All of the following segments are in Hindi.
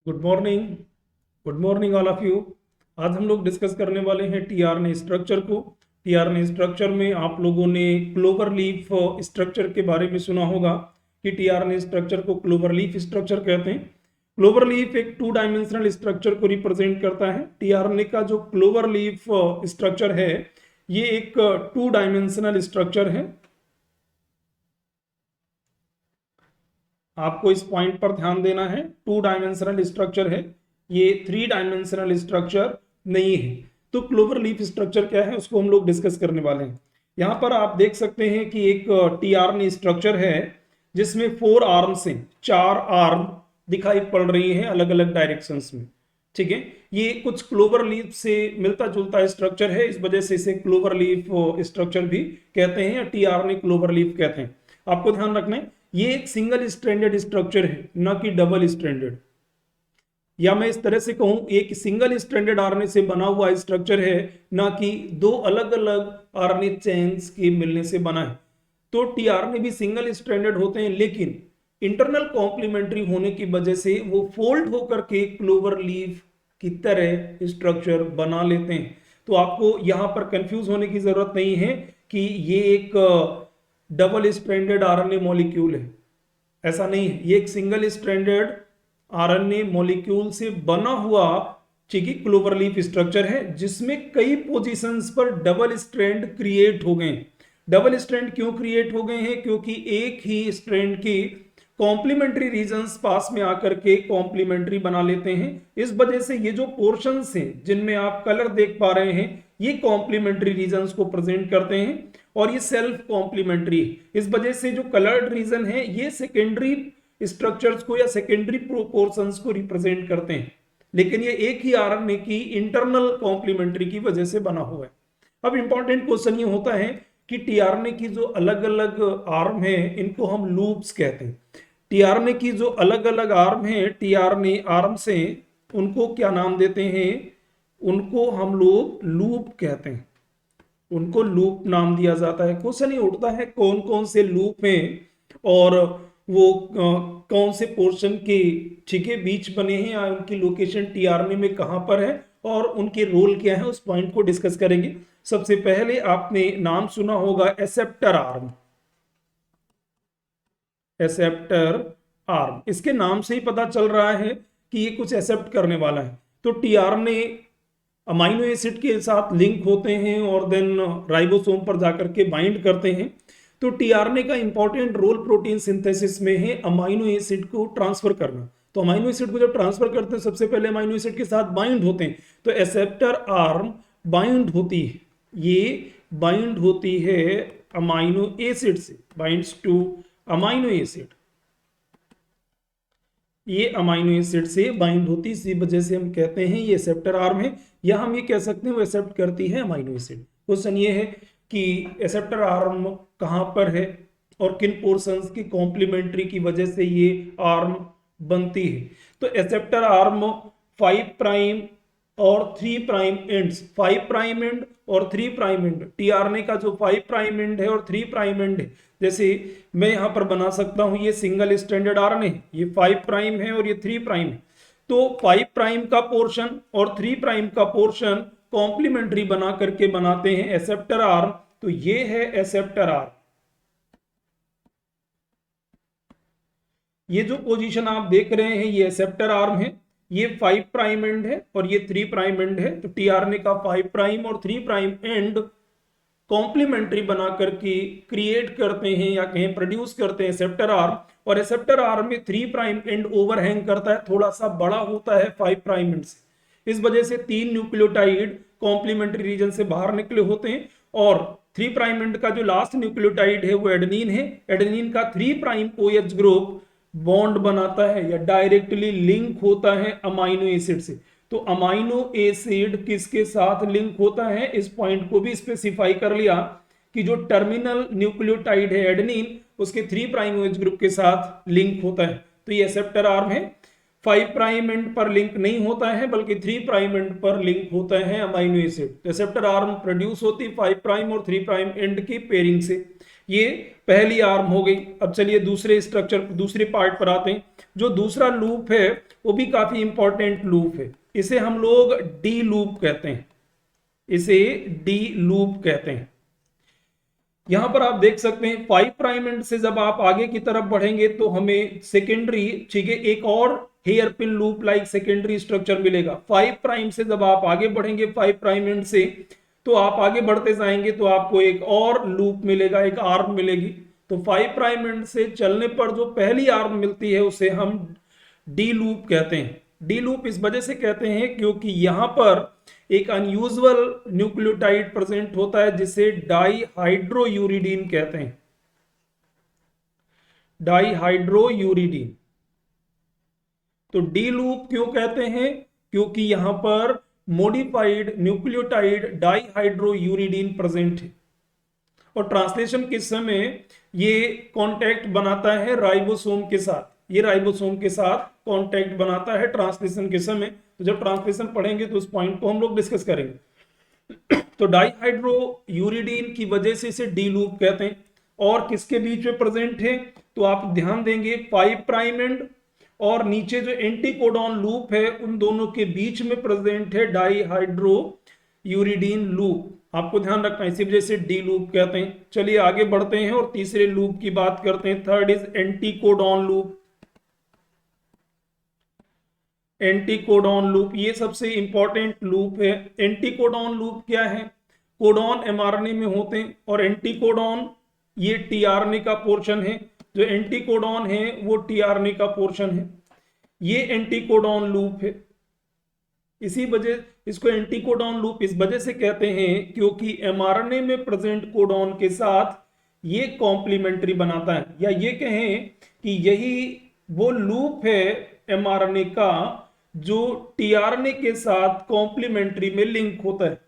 Good morning. Good morning all of you. आज हम लोग डिस्कस करने वाले हैं टीआरएनए स्ट्रक्चर को। टीआरएनए स्ट्रक्चर में आप लोगों ने क्लोवर लीफ स्ट्रक्चर के बारे में सुना होगा कि टीआरएनए स्ट्रक्चर को क्लोवर लीफ स्ट्रक्चर कहते हैं। क्लोवर लीफ एक 2 डायमेंशनल स्ट्रक्चर को रिप्रेजेंट करता है। टीआरएनए का जो क्लोवर लीफ स्ट्रक्चर है ये एक 2 डायमेंशनल स्ट्रक्चर है। आपको इस पॉइंट पर ध्यान देना है, 2 डायमेंशनल स्ट्रक्चर है, ये 3 डायमेंशनल स्ट्रक्चर नहीं है। तो क्लोवर लीफ स्ट्रक्चर क्या है उसको हम लोग डिस्कस करने वाले हैं। यहाँ पर आप देख सकते हैं कि एक टीआरएनए स्ट्रक्चर है जिसमें 4 आर्म्स हैं, 4 आर्म दिखाई पड़ रही है अलग अलग डायरेक्शंस में। ठीक है, ये कुछ क्लोवर लीफ से मिलता जुलता स्ट्रक्चर है, इस वजह से इसे क्लोवर लीफ स्ट्रक्चर भी कहते हैं या टीआरएनए क्लोवर लीफ कहते हैं। आपको ध्यान रखना है ये एक सिंगल स्ट्रैंडेड स्ट्रक्चर है, ना कि डबल स्ट्रैंडेड, या मैं इस तरह से कहूं एक सिंगल स्ट्रैंडेड आरएनए से बना हुआ स्ट्रक्चर है, ना कि 2 अलग अलग आरएनए चेन्स के मिलने से बना है। तो टीआरएनए भी सिंगल स्ट्रैंडेड होते हैं, लेकिन इंटरनल कॉम्प्लीमेंट्री होने की वजह से वो फोल्ड होकर के क्लोवर लीफ की तरह स्ट्रक्चर बना लेते हैं। तो आपको यहां पर कंफ्यूज होने की जरूरत नहीं है कि ये एक डबल स्ट्रैंडेड आरएनए मॉलिक्यूल है, ऐसा नहीं है। ये एक सिंगल स्ट्रैंडेड आरएनए मॉलिक्यूल से बना हुआ ठीक है क्लोवर लीफ स्ट्रक्चर है, जिसमें कई पोजीशंस पर डबल स्ट्रैंड क्रिएट हो गए। डबल स्ट्रैंड क्यों क्रिएट हो गए हैं? क्योंकि एक ही स्ट्रैंड की कॉम्प्लीमेंट्री रीजन्स पास में आकर के कॉम्प्लीमेंट्री बना लेते हैं। इस वजह से ये जो पोर्शंस हैं जिनमें आप कलर देख पा रहे हैं ये कॉम्प्लीमेंट्री रीजन्स को प्रेजेंट करते हैं और ये सेल्फ कॉम्प्लीमेंट्री है। इस वजह से जो कलर्ड रीजन है ये सेकेंडरी स्ट्रक्चर्स को या सेकेंडरी प्रोपोर्शंस को रिप्रेजेंट करते हैं, लेकिन ये एक ही आरएनए की इंटरनल कॉम्प्लीमेंट्री की वजह से बना हुआ है। अब इंपॉर्टेंट क्वेश्चन ये होता है कि टीआरएनए की जो अलग अलग आर्म है इनको हम लूप्स कहते हैं। टीआरएनए की जो अलग अलग आर्म है, टीआरएनए आर्म्स हैं, उनको क्या नाम देते हैं? उनको हम लोग लूप कहते हैं, उनको लूप नाम दिया जाता है। क्वेश्चन ये उठता है कौन कौन से लूप हैं और वो कौन से पोर्शन के ठीक है बीच बने हैं या उनकी लोकेशन टीआरएनए में कहां पर है और उनके रोल क्या है, उस पॉइंट को डिस्कस करेंगे। सबसे पहले आपने नाम सुना होगा एसेप्टर आर्म। एसेप्टर आर्म, इसके नाम से ही पता चल रहा है कि ये कुछ एक्सेप्ट करने वाला है। तो टीआरएनए अमाइनो एसिड के साथ लिंक होते हैं और देन राइबोसोम पर जाकर के बाइंड करते हैं। तो टीआरएनए का इंपॉर्टेंट रोल प्रोटीन सिंथेसिस में है अमाइनो एसिड को ट्रांसफर करना। तो अमाइनो एसिड को जब ट्रांसफर करते हैं सबसे पहले अमाइनो एसिड के साथ बाइंड होते हैं। तो एसेप्टर आर्म बाइंड होती है, ये बाइंड होती है अमाइनो एसिड से, बाइंड्स टू अमाइनो एसिड, ये अमाइनो एसिड से बाइंड होती है, इसी वजह से हम कहते हैं ये एसेप्टर आर्म है, या हम ये कह सकते हैं वो एक्सेप्ट करती है अमाइनो एसिड। क्वेश्चन ये है कि एसेप्टर आर्म कहां पर है और किन पोर्शंस की कॉम्प्लीमेंट्री की वजह से ये आर्म बनती है। तो एसेप्टर आर्म 5 प्राइम और 3 प्राइम एंड्स, 5 प्राइम एंड और 3 प्राइम एंड, टीआरएनए का जो 5 प्राइम एंड है और 3 प्राइम एंड है, जैसे मैं यहां पर बना सकता हूं ये सिंगल स्ट्रैंडेड आरएनए, ये 5 प्राइम है और ये 3 प्राइम है। तो 5 प्राइम का पोर्शन और 3 प्राइम का पोर्शन कॉम्प्लीमेंट्री बना करके बनाते हैं एसेप्टर आर्म। तो ये है एसेप्टर आर्म। ये जो पोजीशन आप देख रहे हैं ये एसेप्टर आर्म है, ये 5 प्राइम एंड है और ये 3 प्राइम एंड है। तो टीआरएनए का 5 प्राइम और 3 प्राइम एंड कॉम्प्लीमेंट्री बना करके क्रिएट करते हैं या कहीं प्रोड्यूस करते हैं एसेप्टर आर्म। और एसेप्टर आर्म में 3 प्राइम एंड ओवरहैंग करता है, थोड़ा सा बड़ा होता है 5 प्राइम एंड से। इस वजह से 3 न्यूक्लियोटाइड कॉम्प्लीमेंट्री रीजन से बाहर निकले होते हैं और 3 प्राइम एंड का जो लास्ट न्यूक्लियोटाइड है वो एडेनिन है। एडेनिन का 3 प्राइम OH ग्रुप बॉन्ड बनाता है या डायरेक्टली लिंक होता है अमाइनो एसिड से। तो अमाइनो एसिड किसके साथ लिंक होता है, इस पॉइंट को भी स्पेसिफाई कर लिया कि जो टर्मिनल न्यूक्लियोटाइड है एडेनिन उसके 3 प्राइम OH ग्रुप के साथ लिंक होता है। तो ये एसेप्टर आर्म है। 5 प्राइम एंड पर लिंक नहीं होता है बल्कि 3 प्राइम एंड पर लिंक होता है amino acid. Acceptor arm produce होती है 5 प्राइम और 3 प्राइम एंड की पेयरिंग से। ये पहली आर्म हो गई। अब चलिए दूसरे स्ट्रक्चर, दूसरे पार्ट पर आते हैं। जो दूसरा लूप है वो भी काफी इंपॉर्टेंट लूप है, इसे हम लोग डी लूप कहते हैं, इसे डी लूप कहते हैं। यहां पर आप देख सकते हैं 5 प्राइम एंड से जब आप आगे की तरफ बढ़ेंगे तो हमें सेकेंडरी, ठीक है, एक और hairpin loop like secondary structure मिलेगा। 5 प्राइम से जब आप आगे बढ़ेंगे 5 प्राइम एंड से, तो आप आगे बढ़ते जाएंगे तो आपको एक और लूप मिलेगा, एक आर्म मिलेगी। तो 5 प्राइम एंड से चलने पर जो पहली आर्म मिलती है उसे हम डी लूप कहते हैं। डी लूप इस वजह से कहते हैं क्योंकि यहां पर एक अनयूजुअल न्यूक्लियोटाइड प्रेजेंट होता है जिसे डाईहाइड्रोयूरिडीन कहते हैं, डाईहाइड्रोयूरिडीन। तो डी लूप क्यों कहते हैं? क्योंकि यहां पर मॉडिफाइड न्यूक्लियोटाइड डाईहाइड्रोयूरिडीन प्रेजेंट है और ट्रांसलेशन के समय ये कांटेक्ट बनाता है राइबोसोम के साथ, ये राइबोसोम के साथ कांटेक्ट बनाता है ट्रांसलेशन के समय। तो जब ट्रांसलेशन पढ़ेंगे तो उस पॉइंट को हम लोग डिस्कस करेंगे। तो डाईहाइड्रोयूरिडीन की वजह से इसे डी लूप कहते हैं। और किसके बीच में प्रेजेंट है? तो आप ध्यान देंगे 5 प्राइम एंड और नीचे जो एंटीकोडॉन लूप है उन दोनों के बीच में प्रेजेंट है डाईहाइड्रोयूरिडीन लूप। आपको ध्यान रखना है, इसी वजह से डी लूप कहते हैं। चलिए आगे बढ़ते हैं और तीसरे लूप की बात करते हैं। Third is anticodon loop. Anticodon loop ये सबसे इंपॉर्टेंट लूप है। एंटीकोडॉन लूप क्या है? कोडॉन एमआरएनए में होते हैं और एंटीकोडॉन ये टीआरएनए का पोर्शन है। जो एंटीकोडॉन है वो टीआरएनए का पोर्शन है। ये एंटीकोडॉन लूप है। इसी वजह इसको एंटीकोडॉन लूप इस वजह से कहते हैं क्योंकि एमआरएनए में प्रेजेंट कोडॉन के साथ ये कॉम्प्लीमेंट्री बनाता है, या ये कहें कि यही वो लूप है एमआरएनए का जो टीआरएनए के साथ कॉम्प्लीमेंट्री में लिंक होता है।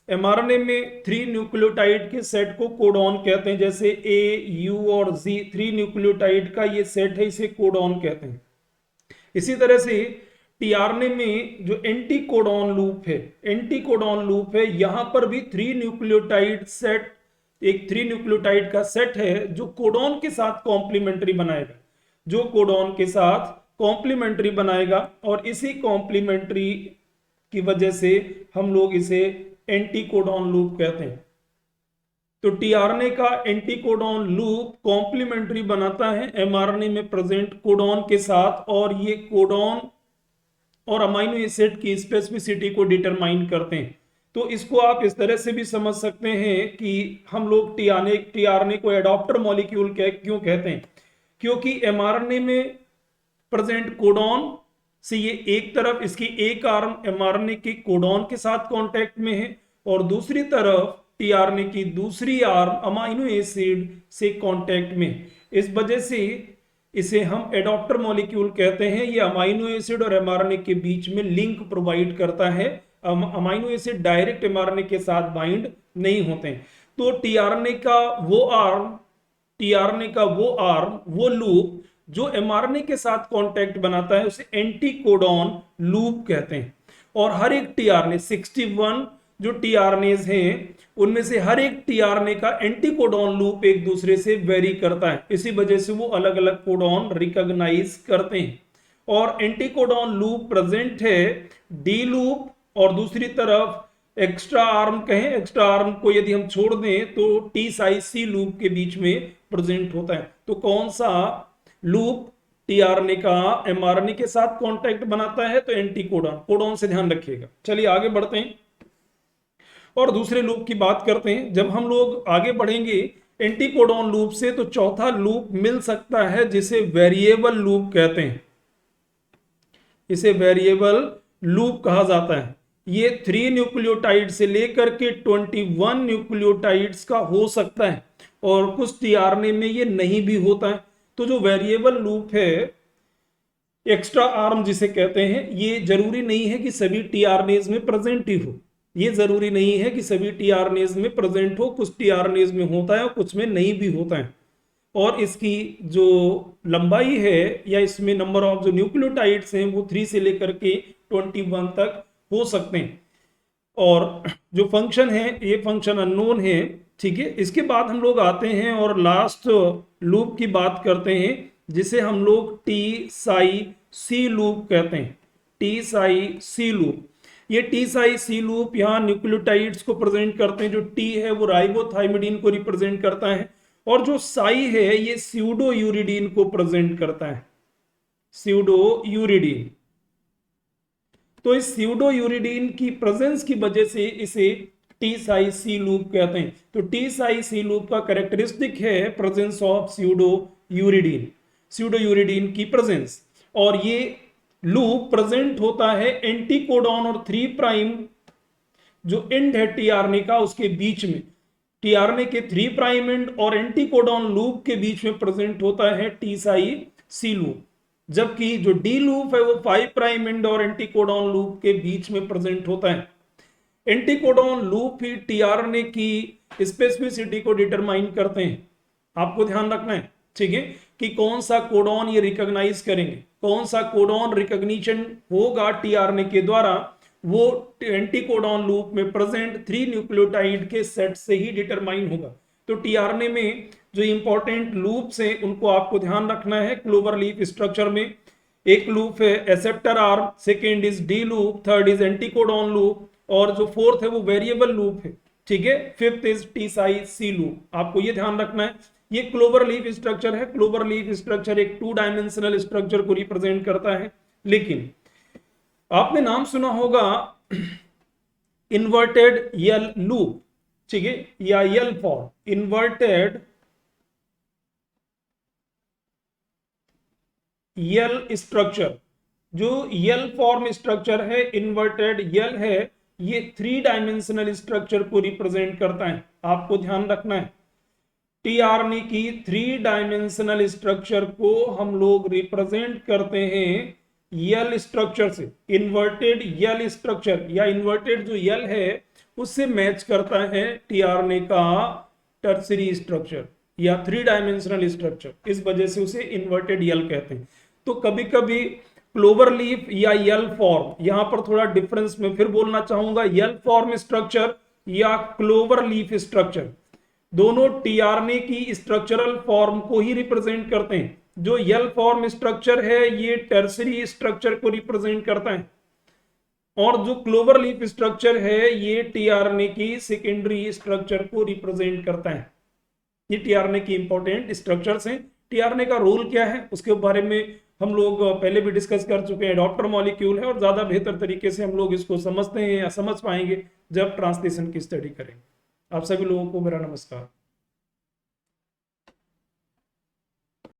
एमआरएनए में 3 न्यूक्लियोटाइड के सेट को कोडॉन कहते हैं, जैसे ए, यू और जी 3 न्यूक्लियोटाइड का ये सेट है, इसे कोडॉन कहते हैं। इसी तरह से टीआरएनए में जो एंटीकोडॉन लूप है, एंटीकोडॉन लूप है, यहां पर भी 3 न्यूक्लियोटाइड सेट, एक 3 न्यूक्लियोटाइड का सेट है जो कोडॉन के साथ कॉम्प्लीमेंट्री बनाएगा, जो कोडॉन के साथ कॉम्प्लीमेंट्री बनाएगा। और इसी कॉम्प्लीमेंट्री की वजह से हम लोग इसे एंटीकोडॉन लूप कहते हैं। तो टीआरएनए का एंटीकोडॉन लूप कॉम्प्लीमेंट्री बनाता है एमआरएनए में प्रेजेंट कोडॉन के साथ, और ये कोडॉन और अमाइनो एसिड की स्पेसिफिसिटी को डिटरमाइन करते हैं। तो इसको आप इस तरह से भी समझ सकते हैं कि हम लोग टीआरएनए को एडॉप्टर मॉलिक्यूल क्यों कहते हैं? क्योंकि एमआरएनए में प्रेजेंट कोडॉन से ये एक तरफ इसकी एक आर्म एमआरएनए के कोडॉन के साथ कांटेक्ट में है और दूसरी तरफ टीआरएनए की दूसरी आर्म अमाइनो एसिड से कांटेक्ट में। इस वजह से इसे हम एडॉप्टर मॉलिक्यूल कहते हैं। ये अमाइनो एसिड और एमआरएनए के बीच में लिंक प्रोवाइड करता है। अमाइनो एसिड डायरेक्ट एमआरएनए के साथ बाइंड नहीं होते हैं। तो टीआरएनए का वो आर्म, वो लूप जो एमआरएनए के साथ कांटेक्ट बनाता है उसे एंटीकोडॉन लूप कहते हैं। और हर एक टीआरएनए 61 जो टीआरएनएज हैं उनमें से हर एक टीआरएनए का एंटीकोडॉन लूप एक दूसरे से वेरी करता है। इसी वजह से वो अलग अलग कोडॉन रिकॉग्नाइज करते हैं। और एंटीकोडॉन लूप प्रेजेंट है डी लूप, और दूसरी तरफ एक्स्ट्रा आर्म कहें, एक्स्ट्रा आर्म को यदि हम छोड़ दें तो टी साइज सी लूप के बीच में प्रेजेंट होता है। तो कौन सा लूप टीआरएनए का एमआरएनए के साथ कांटेक्ट बनाता है? तो एंटीकोडॉन, कोडॉन से ध्यान रखिएगा। चलिए आगे बढ़ते हैं और दूसरे लूप की बात करते हैं। जब हम लोग आगे बढ़ेंगे एंटीकोडॉन लूप से तो चौथा लूप मिल सकता है जिसे वेरिएबल लूप कहते हैं, इसे वेरिएबल लूप कहा जाता है। ये 3 न्यूक्लियोटाइड से लेकर के 21 न्यूक्लियोटाइड्स का हो सकता है और कुछ टीआरएनए में ये नहीं भी होता है। तो जो वेरिएबल लूप है, एक्स्ट्रा आर्म जिसे कहते हैं, ये जरूरी नहीं है कि सभी टीआरएनएज में प्रेजेंट ही हो, ये जरूरी नहीं है कि सभी टीआरएनएज में प्रेजेंट हो, कुछ टीआरएनएज में होता है और कुछ में नहीं भी होता है। और इसकी जो लंबाई है या इसमें नंबर ऑफ जो न्यूक्लियोटाइड्स हैं वो 3 से लेकर के 21 तक हो सकते हैं। और जो फंक्शन है ये फंक्शन अननोन है, ठीक है। इसके बाद हम लोग आते हैं और लास्ट लूप की बात करते हैं जिसे हम लोग टी साई सी लूप कहते हैं। टी साई सी लूप, ये टी साई सी लूप यहाँ न्यूक्लियोटाइड्स को प्रेजेंट करते हैं। जो टी है वो राइबोथाइमिडीन को रिप्रेजेंट करता है और जो साई है ये स्यूडो यूरिडीन को प्रेजेंट करता है, स्यूडो यूरिडीन। तो इस स्यूडो यूरिडीन की प्रेजेंस की वजह से इसे टी साई सी लूप कहते हैं। तो टी साई सी लूप का कैरेक्टरिस्टिक है प्रेजेंस ऑफ स्यूडो यूरिडीन की प्रेजेंस। और ये लूप प्रेजेंट होता है एंटीकोडॉन और 3 प्राइम जो एंड है टीआरएनए का उसके बीच में। टीआरएनए के 3 प्राइम एंड और एंटीकोडॉन लूप के बीच में प्रेजेंट होता है टी साई सी लूप, जबकि जो डी लूप है वो 5 प्राइम एंड और एंटीकोडॉन लूप के बीच में प्रेजेंट होता है। एंटीकोडॉन लूप ही टीआरएनए की स्पेसिफिसिटी को डिटरमाइन करते हैं। आपको ध्यान रखना है, ठीक है, कि कौन सा कोडॉन ये रिकॉग्नाइज करेंगे, कौन सा कोडॉन रिकॉग्निशन होगा टीआरएनए के द्वारा, वो एंटीकोडॉन लूप में प्रेजेंट 3 न्यूक्लियोटाइड के सेट से ही डिटरमाइन होगा। तो टीआरएनए में जो इंपॉर्टेंट लूप्स हैं उनको आपको ध्यान रखना है। क्लोवर लीफ स्ट्रक्चर में एक लूप है acceptor arm, second is D loop, third is anticodon loop और जो फोर्थ है वो वेरिएबल लूप है, ठीक है। Fifth is T psi C loop. आपको ये ध्यान रखना है। ये क्लोवर लीफ स्ट्रक्चर है। क्लोवर लीफ स्ट्रक्चर एक 2 डायमेंशनल स्ट्रक्चर को रिप्रेजेंट करता है। लेकिन आपने नाम सुना होगा इन्वर्टेड यल लूप, ठीक है, या यल फॉर्म, इन्वर्टेड यल स्ट्रक्चर। जो यल फॉर्म स्ट्रक्चर है, इन्वर्टेड यल है, ये 3 डायमेंशनल स्ट्रक्चर को रिप्रेजेंट करता है। आपको ध्यान रखना है, टीआरएनए की 3 डायमेंशनल स्ट्रक्चर को हम लोग रिप्रेजेंट करते हैं यल स्ट्रक्चर से। इन्वर्टेड यल स्ट्रक्चर या इन्वर्टेड जो यल है उससे मैच करता है टीआरएनए का टर्सरी स्ट्रक्चर या 3 डायमेंशनल स्ट्रक्चर। इस वजह से उसे इन्वर्टेड यल कहते हैं। तो कभी कभी क्लोवर लीफ या यल फॉर्म, यहां पर थोड़ा डिफरेंस में फिर बोलना चाहूंगा, यल फॉर्म स्ट्रक्चर या क्लोवर लीफ स्ट्रक्चर दोनों टीआरएनए की स्ट्रक्चरल फॉर्म को ही रिप्रेजेंट करते हैं। जो यल फॉर्म स्ट्रक्चर है ये टर्सरी स्ट्रक्चर को रिप्रेजेंट करता है और जो क्लोवर लीफ स्ट्रक्चर है ये टीआरएनए की सेकेंडरी स्ट्रक्चर को रिप्रेजेंट करता है। ये टीआरएनए की इंपॉर्टेंट स्ट्रक्चर्स हैं। टीआरएनए का रोल क्या है उसके बारे में हम लोग पहले भी डिस्कस कर चुके हैं। एडॉप्टर मॉलिक्यूल है और ज्यादा बेहतर तरीके से हम लोग इसको समझते हैं या समझ पाएंगे जब ट्रांसलेशन की स्टडी करेंगे। आप सभी लोगों को मेरा नमस्कार।